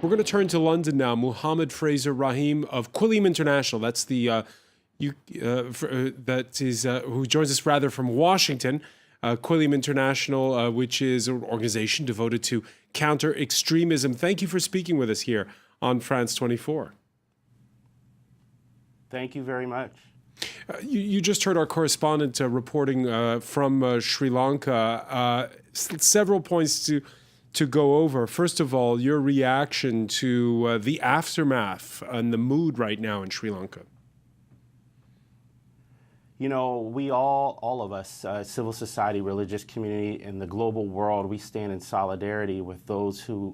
We're going to turn to London now. Muhammad Fraser-Rahim of Quillam International. That's the who joins us rather from Washington. Quillam International, which is an organization devoted to counter-extremism. Thank you for speaking with us here on France 24. Thank you very much. You just heard our correspondent reporting from Sri Lanka. Several points to go over. First of all, your reaction to the aftermath and the mood right now in Sri Lanka. You know, we all of us, civil society, religious community, and the global world, we stand in solidarity with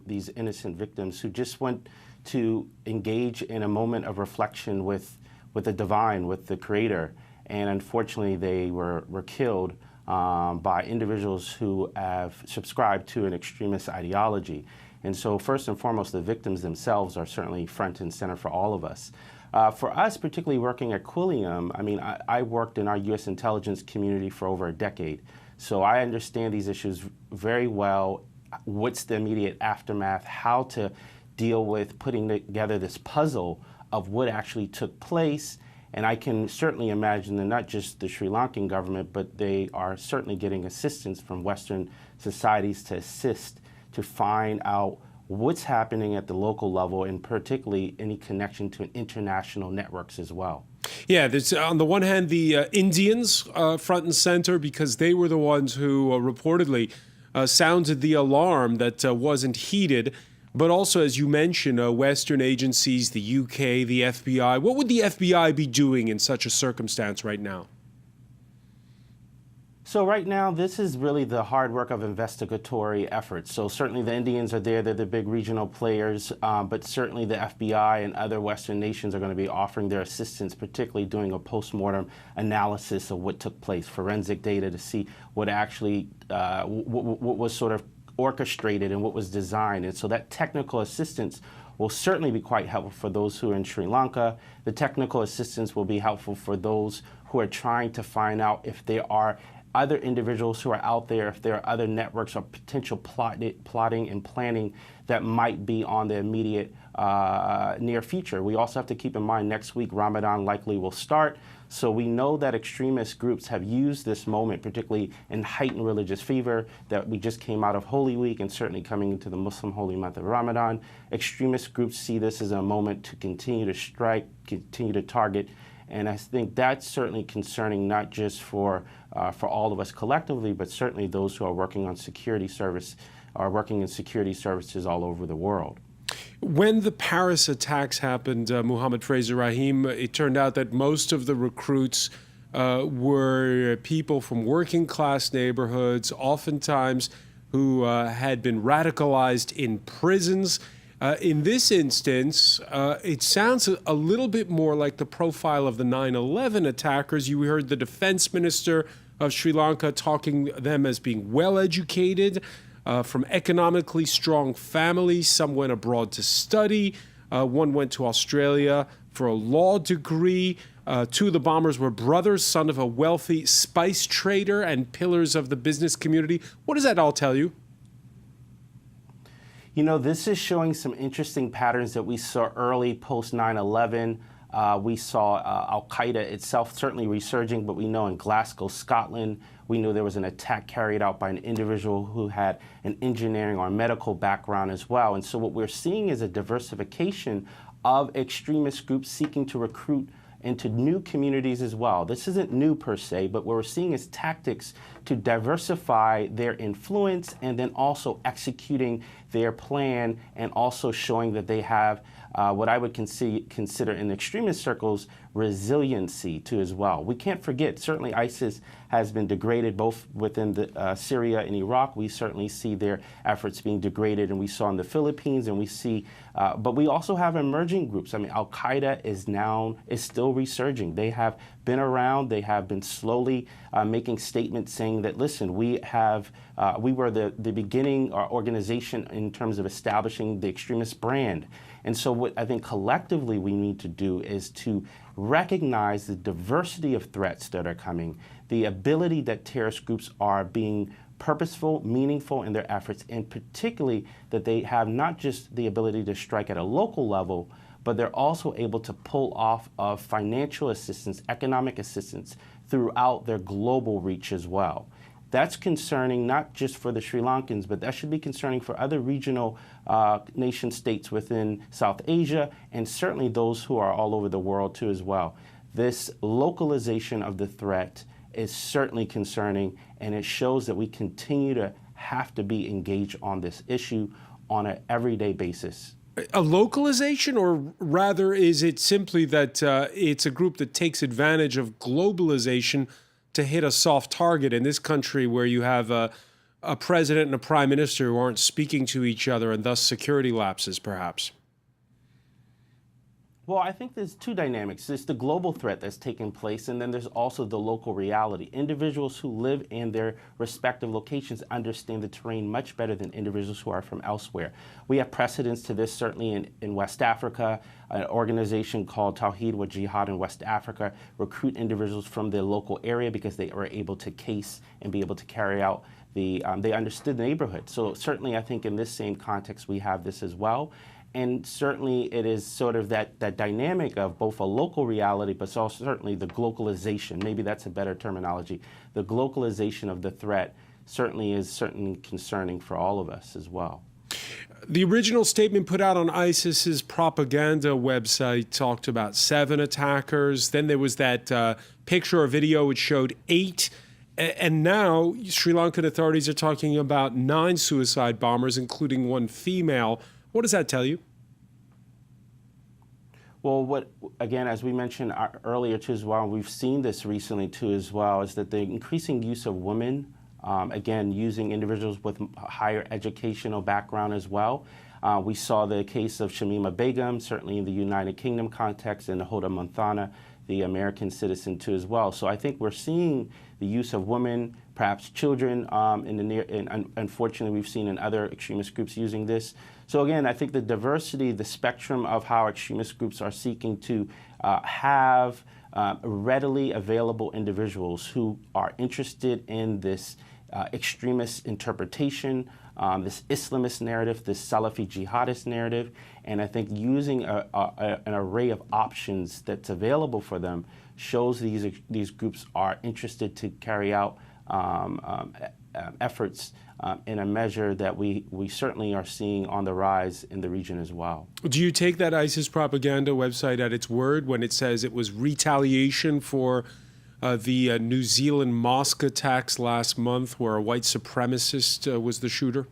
these innocent victims who just went to engage in a moment of reflection with the divine, with the Creator. And unfortunately, they were killed by individuals who have subscribed to an extremist ideology. And so first and foremost, the victims themselves are certainly front and center for all of us. For us, particularly working at Quillam, I mean, I worked in our U.S. intelligence community for over a decade. So I understand these issues very well. What's the immediate aftermath, how to deal with putting together this puzzle of what actually took place. And I can certainly imagine that not just the Sri Lankan government, but they are certainly getting assistance from Western societies to assist to find out what's happening at the local level, and particularly any connection to international networks as well. Yeah, there's on the one hand the Indians front and center, because they were the ones who reportedly sounded the alarm that wasn't heeded. But also, as you mentioned, Western agencies, the UK, the FBI. What would the FBI be doing in such a circumstance right now? So right now, this is really the hard work of investigatory efforts. So certainly the Indians are there, they're the big regional players, but certainly the FBI and other Western nations are going to be offering their assistance, particularly doing a postmortem analysis of what took place, forensic data to see what actually, what was sort of orchestrated and what was designed. And so that technical assistance will certainly be quite helpful for those who are in Sri Lanka. The technical assistance will be helpful for those who are trying to find out if there are other individuals who are out there, if there are other networks or potential plotting and planning that might be on the immediate near future. We also have to keep in mind next week Ramadan likely will start. So we know that extremist groups have used this moment, particularly in heightened religious fever, that we just came out of Holy Week and certainly coming into the Muslim holy month of Ramadan. Extremist groups see this as a moment to continue to strike, continue to target. And I think that's certainly concerning, not just for all of us collectively, but certainly those who are working on security service, are working in security services all over the world. When the Paris attacks happened, Muhammad Fraser-Rahim, it turned out that most of the recruits were people from working class neighborhoods, oftentimes who had been radicalized in prisons. In this instance, it sounds a little bit more like the profile of the 9/11 attackers. You heard the defense minister of Sri Lanka talking them as being well-educated, from economically strong families. Some went abroad to study. One went to Australia for a law degree. Two of the bombers were brothers, son of a wealthy spice trader and pillars of the business community. What does that all tell you? You know, this is showing some interesting patterns that we saw early post 9/11. We saw Al-Qaeda itself certainly resurging, but we know in Glasgow, Scotland, we knew there was an attack carried out by an individual who had an engineering or medical background as well. And so what we're seeing is a diversification of extremist groups seeking to recruit into new communities as well. This isn't new per se, but what we're seeing is tactics to diversify their influence and then also executing their plan and also showing that they have what I would consider in extremist circles resiliency too as well. We can't forget, certainly ISIS has been degraded both within Syria and Iraq. We certainly see their efforts being degraded, and we saw in the Philippines, and we see, but we also have emerging groups. I mean, Al-Qaeda is still resurging. They have been around. They have been slowly making statements saying that, listen, we were the beginning organization in terms of establishing the extremist brand. And so what I think collectively we need to do is to recognize the diversity of threats that are coming, the ability that terrorist groups are being purposeful, meaningful in their efforts, and particularly that they have not just the ability to strike at a local level, but they're also able to pull off of financial assistance, economic assistance throughout their global reach as well. That's concerning not just for the Sri Lankans, but that should be concerning for other regional nation states within South Asia, and certainly those who are all over the world too as well. This localization of the threat is certainly concerning, and it shows that we continue to have to be engaged on this issue on an everyday basis. A localization, or rather is it simply that it's a group that takes advantage of globalization to hit a soft target in this country where you have a president and a prime minister who aren't speaking to each other and thus security lapses, perhaps? Well, I think there's two dynamics. There's the global threat that's taking place, and then there's also the local reality. Individuals who live in their respective locations understand the terrain much better than individuals who are from elsewhere. We have precedents to this certainly in West Africa. An organization called Tawheed wa Jihad in West Africa recruit individuals from the local area because they were able to case and be able to carry out they understood the neighborhood. So certainly I think in this same context we have this as well. And certainly it is sort of that dynamic of both a local reality, but also certainly the globalization. Maybe that's a better terminology. The globalization of the threat certainly is concerning for all of us as well. The original statement put out on ISIS's propaganda website talked about 7 attackers. Then there was that picture or video which showed 8. And now Sri Lankan authorities are talking about 9 suicide bombers, including 1 female. What does that tell you? Well, again, as we mentioned earlier too as well, we've seen this recently too as well, is that the increasing use of women, again, using individuals with higher educational background as well. We saw the case of Shamima Begum, certainly in the United Kingdom context, and Hoda Monthana, the American citizen too as well. So I think we're seeing the use of women, perhaps children, and unfortunately we've seen in other extremist groups using this. So again, I think the diversity, the spectrum of how extremist groups are seeking to have readily available individuals who are interested in this extremist interpretation, this Islamist narrative, this Salafi jihadist narrative, and I think using an array of options that's available for them shows these groups are interested to carry out efforts in a measure that we certainly are seeing on the rise in the region as well. Do you take that ISIS propaganda website at its word when it says it was retaliation for the New Zealand mosque attacks last month where a white supremacist was the shooter?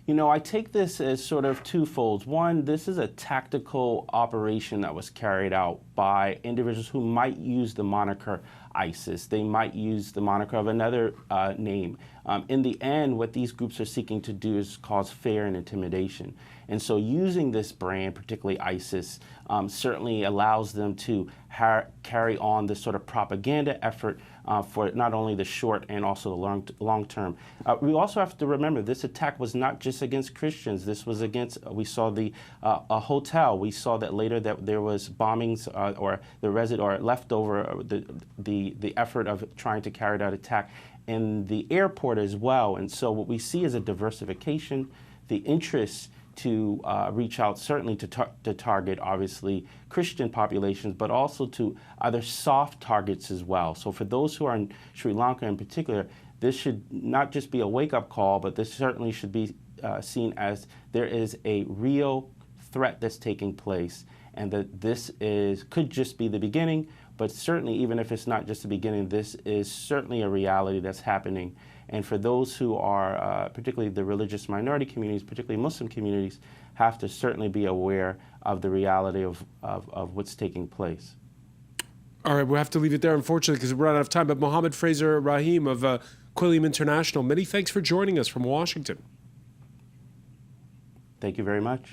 You know, I take this as sort of twofold. One, this is a tactical operation that was carried out by individuals who might use the moniker ISIS. They might use the moniker of another name. In the end, what these groups are seeking to do is cause fear and intimidation. And so using this brand, particularly ISIS, certainly allows them to carry on this sort of propaganda effort for not only the short and also the long term. We also have to remember this attack was not just against Christians. This was against, we saw a hotel. We saw that later that there was bombings or leftover, the effort of trying to carry out attack in the airport as well. And so what we see is a diversification, the interest to reach out certainly to target obviously Christian populations, but also to other soft targets as well. So for those who are in Sri Lanka in particular, this should not just be a wake-up call, but this certainly should be seen as there is a real threat that's taking place, and that this could just be the beginning, but certainly even if it's not just the beginning, this is certainly a reality that's happening. And for those who are, particularly the religious minority communities, particularly Muslim communities, have to certainly be aware of the reality of what's taking place. All right, we'll have to leave it there, unfortunately, because we're out of time. But Muhammad Fraser-Rahim of Quillam International, many thanks for joining us from Washington. Thank you very much.